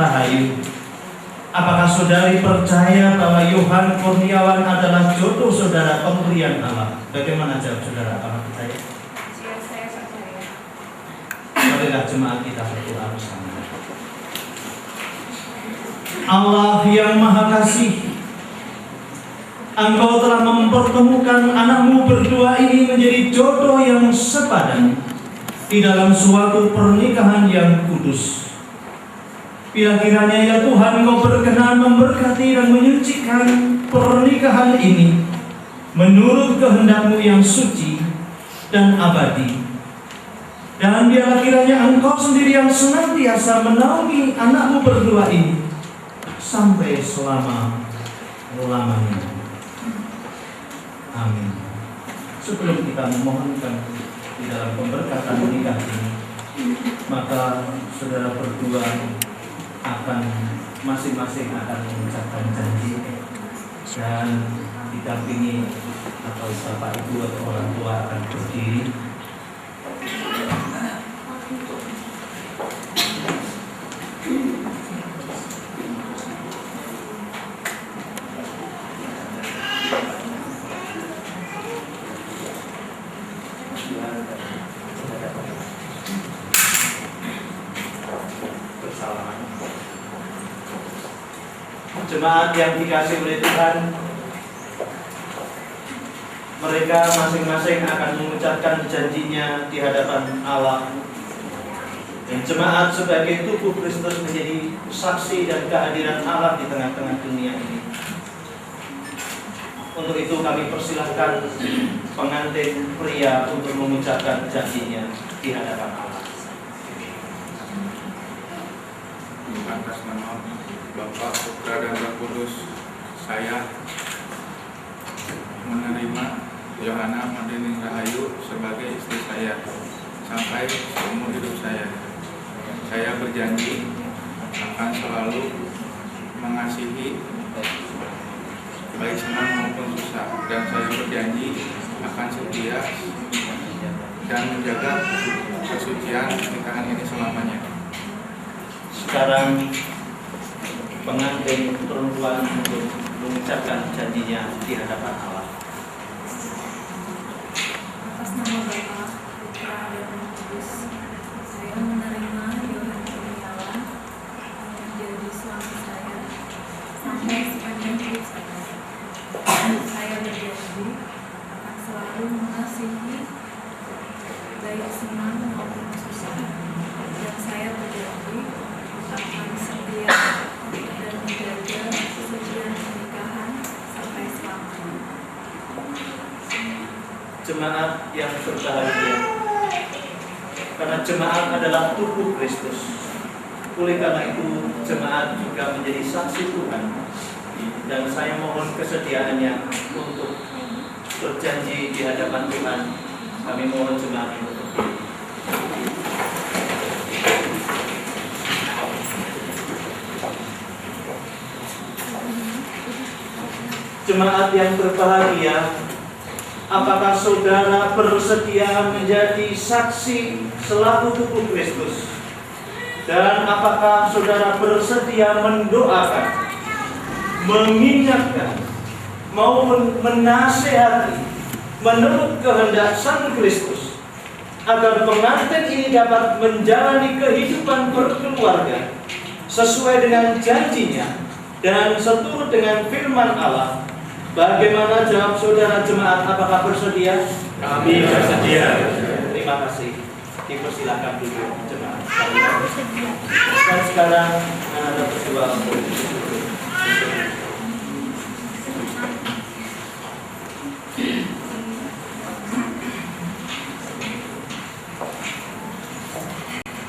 Rahayu, apakah saudari percaya bahwa Yohan Kurniawan adalah jodoh saudara pemberian Allah? Bagaimana jawab saudara? Apakah percaya? Saya percaya. Marilah jemaat kita berdoa bersama. Allah yang Maha Kasih, Engkau telah mempertemukan anakmu berdua ini menjadi jodoh yang sepadan di dalam suatu pernikahan yang kudus. Bila kiranya ya Tuhan, Engkau berkenan memberkati dan menyucikan pernikahan ini menurut kehendak-Mu yang suci dan abadi. Dan biarlah kiranya Engkau sendiri yang senantiasa menaungi anakmu berdua ini sampai selama-lamanya. Amin. Sebelum kita memohonkan di dalam pemberkatan nikah ini, maka saudara berdua akan masing-masing akan mengucapkan janji dan didampingi atau bapak ibu atau orang tua akan berdiri. Jemaat yang dikasih oleh Tuhan, mereka masing-masing akan mengucapkan janjinya di hadapan Allah. Dan jemaat sebagai tubuh Kristus menjadi saksi dan kehadiran Allah di tengah-tengah dunia ini. Untuk itu kami persilahkan pengantin pria untuk mengucapkan janjinya di hadapan Allah. Atas nama Bapa, Putra, dan Roh Kudus, saya menerima Yohana Mardini Rahayu sebagai istri saya sampai seumur hidup saya. Saya berjanji akan selalu mengasihi baik senang maupun susah, dan saya berjanji akan setia dan menjaga kesucian pernikahan ini selamanya. Sekarang pengantin perempuan untuk mengucapkan janjinya di hadapan Allah. Atas nama Bapa, Putra, dan Roh Kudus, saya menerima Yohan Kurniawan menjadi suami saya sampai sepanjang hidup saya. Saya berjanji akan selalu mengasihi baik senang maupun susah, dan saya berjanji akan setia dan menjaga kesucian pernikahan sampai selamanya. Jemaat yang berbahagia, karena jemaat adalah tubuh Kristus. Oleh karena itu jemaat juga menjadi saksi Tuhan. Dan saya mohon kesediaannya untuk berjanji di hadapan Tuhan. Kami mohon jemaat untuk berdiri. Jemaat yang berbahagia, apakah saudara bersedia menjadi saksi selaku tubuh Kristus? Dan apakah saudara bersedia mendoakan, mengingatkan, maupun menasehati menurut kehendak Sang Kristus agar pengantin ini dapat menjalani kehidupan berkeluarga sesuai dengan janjinya dan seturut dengan firman Allah? Bagaimana jawab saudara jemaat? Apakah bersedia? Kami bersedia. Terima kasih. Dipersilakan dulu jemaat sekalian. Dan sekarang ada berdua untuk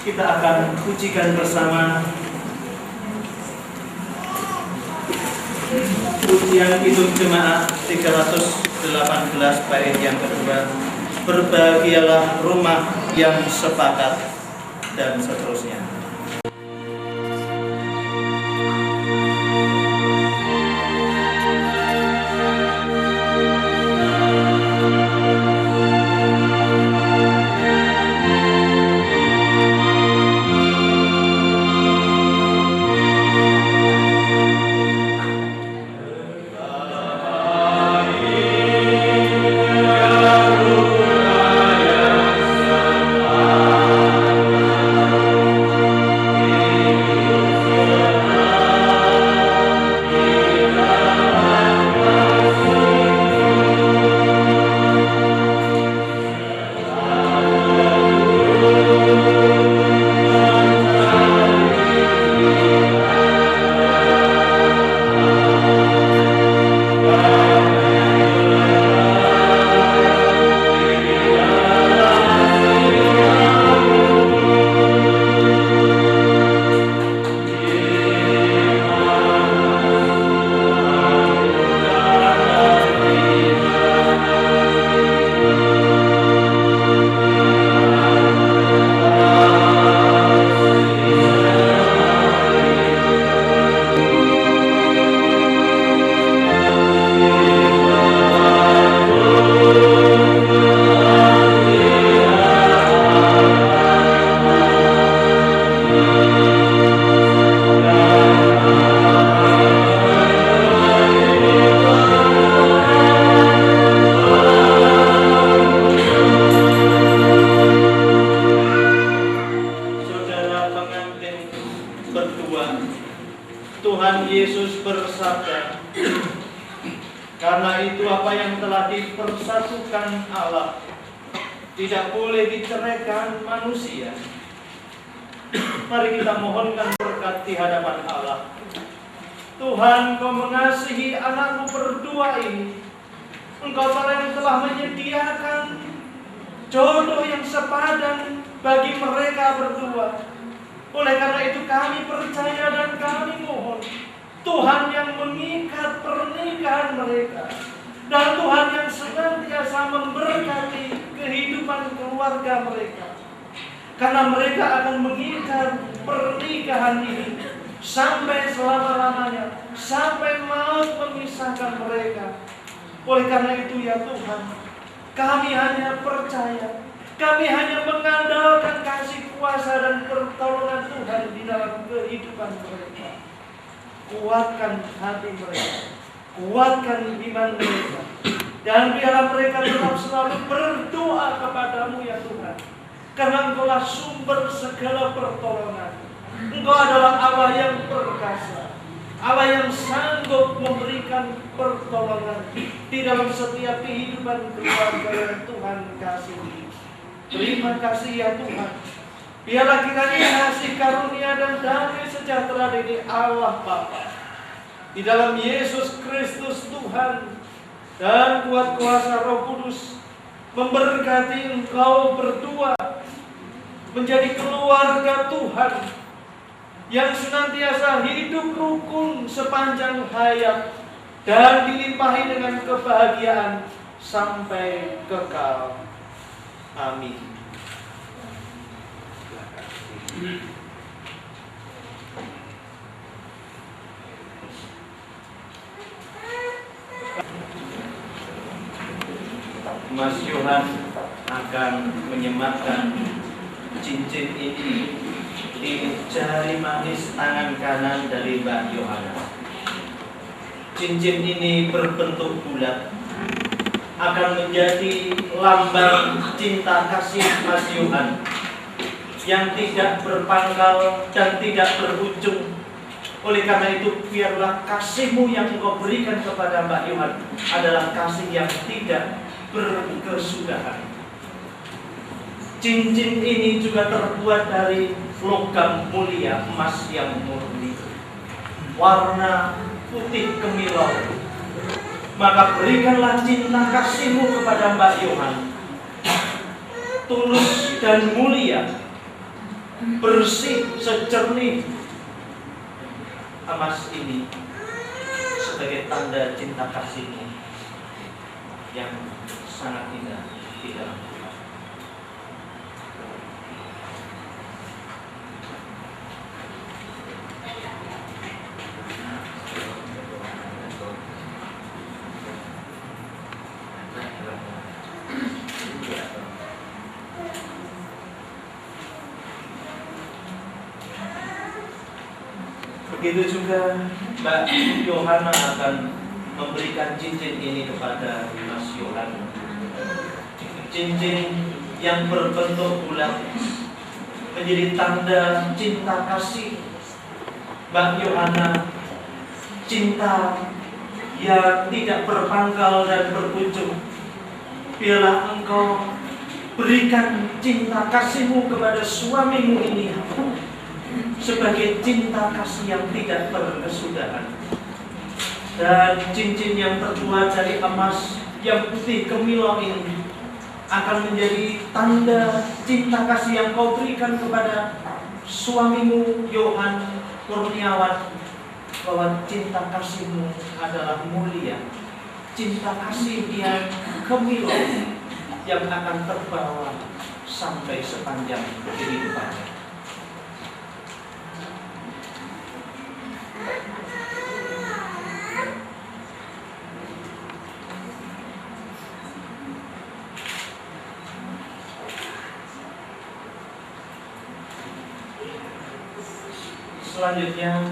kita akan pujikan bersama pujian Hidup Jemaat 318 bait yang kedua, berbahagialah rumah yang sepakat, dan seterusnya. berdua, Tuhan Yesus bersabda, karena itu apa yang telah dipersatukan Allah tidak boleh diceraikan manusia. Mari kita mohonkan berkat di hadapan Allah. Tuhan, Kau mengasihi anakmu berdua ini. Engkau yang telah menyediakan jodoh yang sepadan bagi mereka berdua. Oleh karena itu kami percaya dan kami mohon Tuhan yang mengikat pernikahan mereka, dan Tuhan yang senantiasa memberkati kehidupan keluarga mereka, karena mereka akan mengikat pernikahan ini sampai selama-lamanya, sampai maut memisahkan mereka. Oleh karena itu ya Tuhan, kami hanya percaya, kami hanya mengandalkan kasih kuasa dan pertolongan Tuhan di dalam kehidupan mereka. Kuatkan hati mereka, kuatkan iman mereka, dan biarlah mereka tetap selalu berdoa kepadamu ya Tuhan, karena Engkaulah sumber segala pertolongan. Engkau adalah Allah yang perkasa, Allah yang sanggup memberikan pertolongan di dalam setiap kehidupan keluarga yang Tuhan kasihi. Terima kasih ya Tuhan. Biarlah kiranya kasih karunia dan damai sejahtera dari Allah Bapa, di dalam Yesus Kristus Tuhan, dan kuat kuasa Roh Kudus memberkati engkau berdua menjadi keluarga Tuhan yang senantiasa hidup rukun sepanjang hayat dan dilimpahi dengan kebahagiaan sampai kekal. Amin. Mas Yohan akan menyematkan cincin ini di jari manis tangan kanan dari Mbak Yohana. Cincin ini berbentuk bulat, akan menjadi lambang cinta kasih Mas Yohan yang tidak berpangkal dan tidak berujung. Oleh karena itu, biarlah kasihmu yang engkau berikan kepada Mbak Yohan adalah kasih yang tidak berkesudahan. Cincin ini juga terbuat dari logam mulia, emas yang murni, warna putih kemilau. Maka berikanlah cinta kasihmu kepada Mbak Yohan, tulus dan mulia, bersih sejernih emas ini, sebagai tanda cinta kasihmu yang sangat indah di dalam Tuhan. Begitu juga Mbak Yohana akan memberikan cincin ini kepada Mas Yohan. Cincin yang berbentuk bulat menjadi tanda cinta kasih Mbak Yohana, cinta yang tidak berpangkal dan berujung. Biarlah engkau berikan cinta kasihmu kepada suamimu ini sebagai cinta kasih yang tidak berkesudahan. Dan cincin yang terbuat dari emas yang putih kemilau ini akan menjadi tanda cinta kasih yang kau berikan kepada suamimu Yohan Kurniawan, bahwa cinta kasihmu adalah mulia, cinta kasih yang kemilau yang akan terbawa sampai sepanjang kehidupannya. Selanjutnya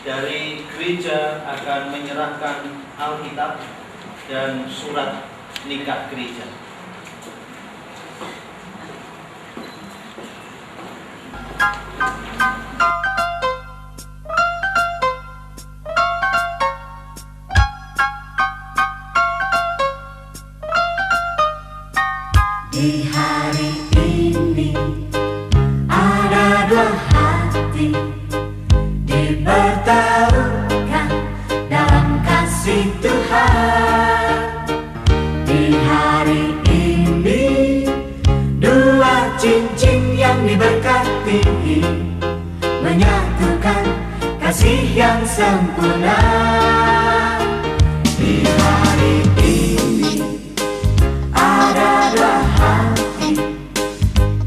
dari gereja akan menyerahkan Alkitab dan surat nikah gereja. menyatukan kasih yang sempurna. Di hari ini ada dua hati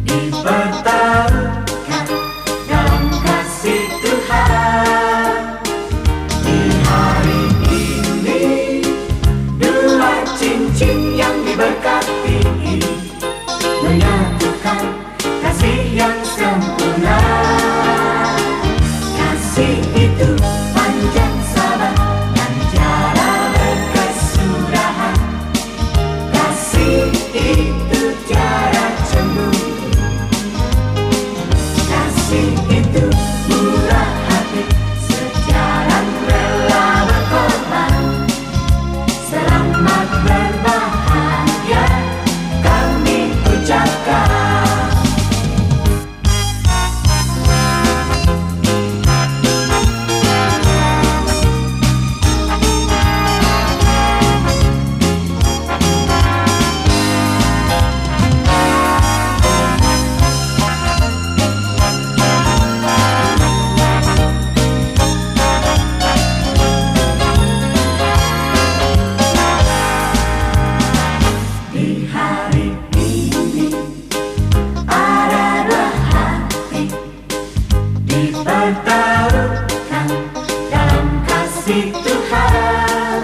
dipertaruhkan dalam kasih Tuhan. Di hari ini dua cincin yang diberkati menyatukan kasih yang sempurna. Kasih itu panjang sabar dan tiada berkesudahan. Kasih itu tiada cemburu. Kasih itu murah hati, setia dan rela berkorban. Selamat berbahagia kami ucapkan. Di hari ini ada dua hati dipertaruhkan dalam kasih Tuhan.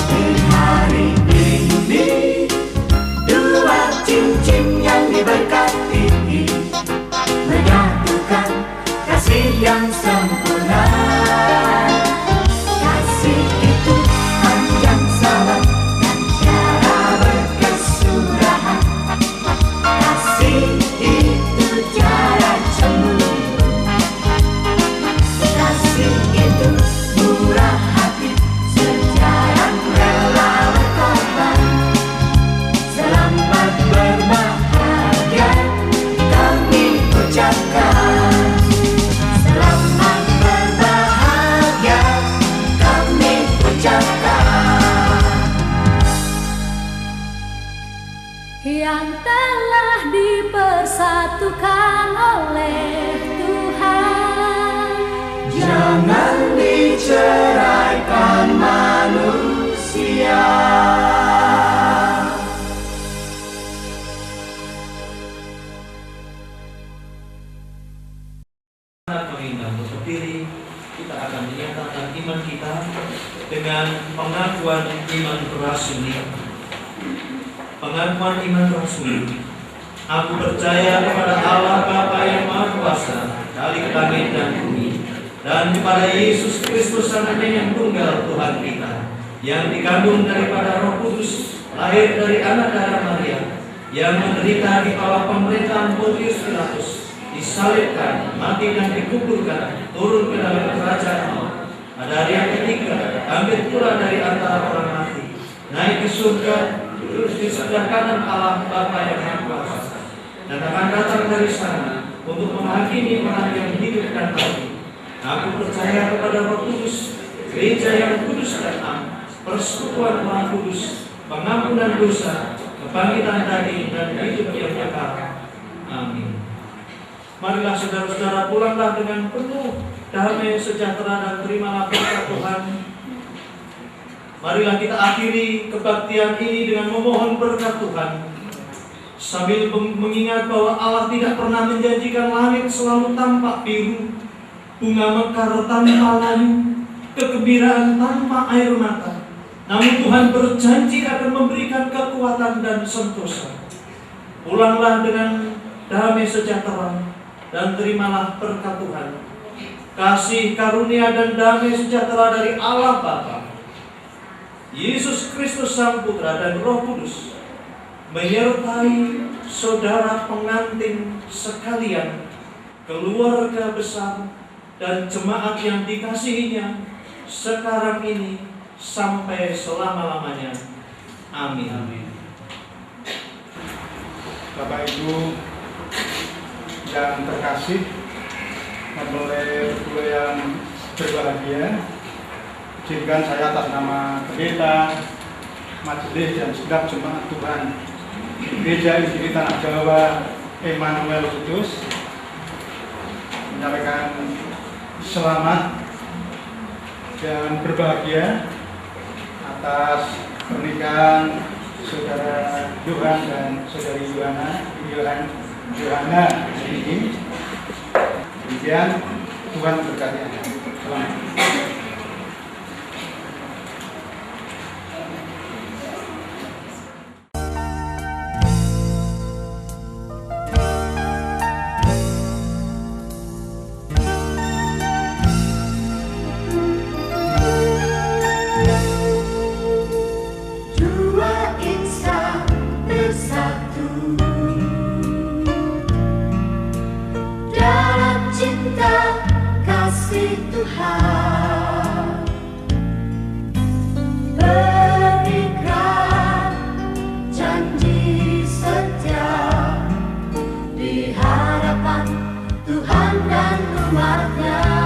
Di hari ini dua cincin yang diberkati menyatukan kasih yang sempurna. Kasih itu panjang sabar dan tiada berkesudahan. Kasih itu tiada cemburu. Kasih itu murah hati, setia dan rela berkorban. Selamat berbahagia kami ucapkan. Selamat berbahagia kami ucapkan. Yang telah dipersatukan oleh Tuhan, Jangan diceraikan manusia. Kami undang untuk berdiri, kita akan menyatakan iman kita dengan pengakuan iman rasuli. Pengakuan iman rasuli. Aku percaya kepada Allah Bapa yang Maha Kuasa, dari langit dan bumi, dan kepada Yesus Kristus anaknya yang tunggal Tuhan kita, yang dikandung daripada Roh Kudus, lahir dari anak darah Maria, yang menderita di bawah pemerintahan Pontius Pilatus, disalibkan, mati dan dikuburkan, turun ke dalam kerajaan maut. Pada hari yang ketiga, bangkit pula dari antara orang mati, naik ke surga, terus di sebelah kanan Allah Bapa yang Maha Kuasa, dan akan datang dari sana untuk menghakimi orang yang hidup dan mati. Aku percaya kepada Roh Kudus, gereja yang kudus dan am, persekutuan Maha Kudus, pengampunan dosa, kebangkitan daging dan hidup yang kekal. Amin. Marilah saudara-saudara pulanglah dengan penuh damai sejahtera dan terimalah berkat Tuhan. Marilah kita akhiri kebaktian ini dengan memohon berkat Tuhan, sambil mengingat bahwa Allah tidak pernah menjanjikan langit selalu tampak biru, bunga mekar tanpa layu, kegembiraan tanpa air mata. Namun Tuhan berjanji akan memberikan kekuatan dan sentosa. Pulanglah dengan damai sejahtera dan terimalah berkat Tuhan. Kasih karunia dan damai sejahtera dari Allah Bapa, Yesus Kristus Sang Putra dan Roh Kudus menyertai saudara pengantin sekalian, keluarga besar dan jemaat yang dikasihinya sekarang ini sampai selama-lamanya. Amin. Bapak Ibu yang terkasih, mempelai yang berbahagia, izinkan saya atas nama pendeta, majelis dan segenap jemaat Tuhan Gereja Injili Tanah Jawa Emmanuel Kudus menyampaikan selamat dan berbahagia atas pernikahan saudara Johan dan saudari Yohana ini. Demikian, Tuhan berkati Anda. Selamat. Dua insan bersatu dalam cinta kasih Tuhan, berikrar janji setia di hadapan Tuhan dan umat-Nya.